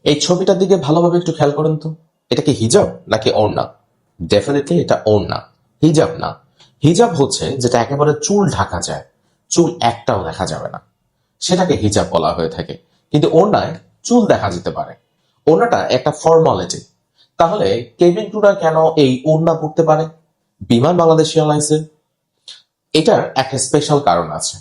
এই ছবিটার দিকে ভালোভাবে একটু খেয়াল করেন তো, এটা কি হিজাব নাকি ওড়না? ডেফিনেটলি এটা ওড়না, হিজাব না। হিজাব হচ্ছে যেটা একেবারে চুল ঢাকা যায়, চুল একটাও দেখা যাবে না, সেটাকে হিজাব বলা হয়ে থাকে। কিন্তু ওড়নায় চুল দেখা যেতে পারে, ওড়নাটা একটা ফর্মালিটি। তাহলে কেবিন ক্রুরা কেন এই ওড়না পড়তে পারে বিমান বাংলাদেশ এয়ারলাইন্সের? এটার একটা স্পেশাল কারণ আছে।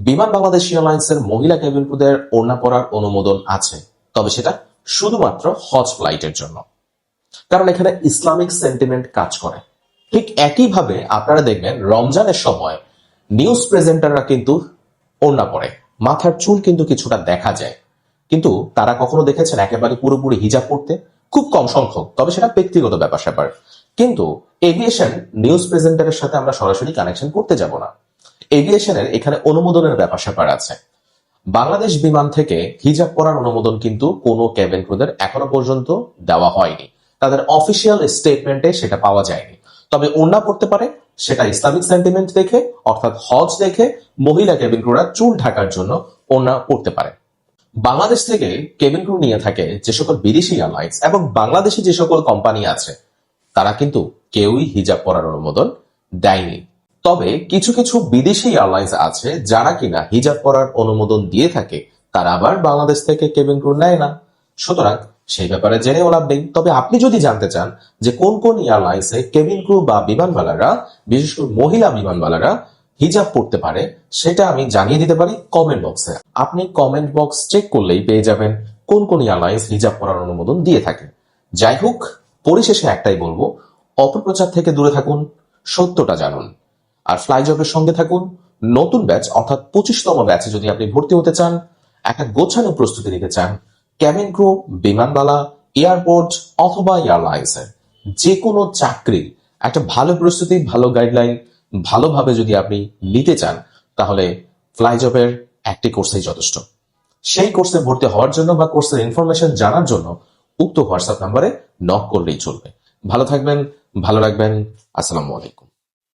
বিমান বাংলাদেশ এয়ারলাইন্সের মহিলা কেবিন ক্রুদের ওড়না পরার অনুমোদন আছে, তবে সেটা শুধুমাত্র হজ ফ্লাইটের জন্য, কারণ এখানে ইসলামিক সেন্টিমেন্ট কাজ করে। ঠিক একইভাবে আপনারা দেখবেন রমজানের সময় নিউজ প্রেজেন্টাররা কিন্তু ওড়না পরে, মাথার চুল কিন্তু কিছুটা দেখা যায়, কিন্তু তারা কখনো দেখেছেন একেবারে পুরোপুরি হিজাব পড়তে? খুব কম সংখ্যক, তবে সেটা ব্যক্তিগত ব্যাপার স্যাপার। কিন্তু এভিয়েশন নিউজ প্রেজেন্টারের সাথে আমরা সরাসরি কানেকশন করতে যাব না। এভিয়েশনের এখানে অনুমোদনের ব্যাপার স্যাপার আছে। বাংলাদেশ বিমান থেকে হিজাব পরার অনুমোদন কিন্তু কোনো ক্যাবিন ক্রুদের এখনো পর্যন্ত দেওয়া হয়নি, তাদের অফিসিয়াল স্টেটমেন্টে সেটা পাওয়া যায়নি। তবে ওড়না পড়তে পারে, সেটা ইসলামিক সেন্টিমেন্ট দেখে, অর্থাৎ হজ দেখে মহিলা কেবিন ক্রুরা চুল ঢাকার জন্য ওড়না পড়তে পারে। বাংলাদেশ থেকে কেবিন ক্রু নিয়ে থাকে যে সকল বিদেশি এয়ারলাইন্স এবং বাংলাদেশি যে সকল কোম্পানি আছে, তারা কিন্তু কেউই হিজাব পরার অনুমোদন দেয়নি। তবে কিছু কিছু বিদেশি এয়ারলাইন্স আছে যারা কিনা হিজাব পরার অনুমোদন দিয়ে থাকে, তারা আবার বাংলাদেশ থেকে কেবিন ক্রু নেয় না। সুতরাং সেই ব্যাপারে জেনেও লাভ নেই। তবে আপনি যদি জানতে চান যে কোন কোন এয়ারলাইন্সে কেবিন ক্রু বা বিমানবালারা, বিশেষ করে মহিলা বিমানবালারা হিজাব পড়তে পারে, সেটা আমি জানিয়ে দিতে পারি কমেন্ট বক্সে। আপনি কমেন্ট বক্স চেক করলেই পেয়ে যাবেন কোন কোন এয়ারলাইন্স হিজাব পরার অনুমোদন দিয়ে থাকে। যাই হোক, পরিশেষে একটাই বলবো, অপপ্রচার থেকে দূরে থাকুন, সত্যটা জানুন, আর ফ্লাই জবের সঙ্গে থাকুন। নতুন ব্যাচ অর্থাৎ 25তম ব্যাচে যদি আপনি ভর্তি হতে চান, একটা গোছানো প্রস্তুতি নিতে চান, ক্যাবিন ক্রু, বিমানবালা, এয়ারপোর্ট অথবা এয়ারলাইন্সের যে কোনো চাকরির একটা ভালো প্রস্তুতি, ভালো গাইডলাইন ভালোভাবে যদি আপনি নিতে চান, তাহলে ফ্লাই জবের একটি কোর্সেই যথেষ্ট। সেই কোর্সে ভর্তি হওয়ার জন্য বা কোর্সের ইনফরমেশন জানার জন্য উক্ত হোয়াটসঅ্যাপ নাম্বারে নক করলেই চলবে। ভালো থাকবেন, ভালো রাখবেন। আসসালামু আলাইকুম।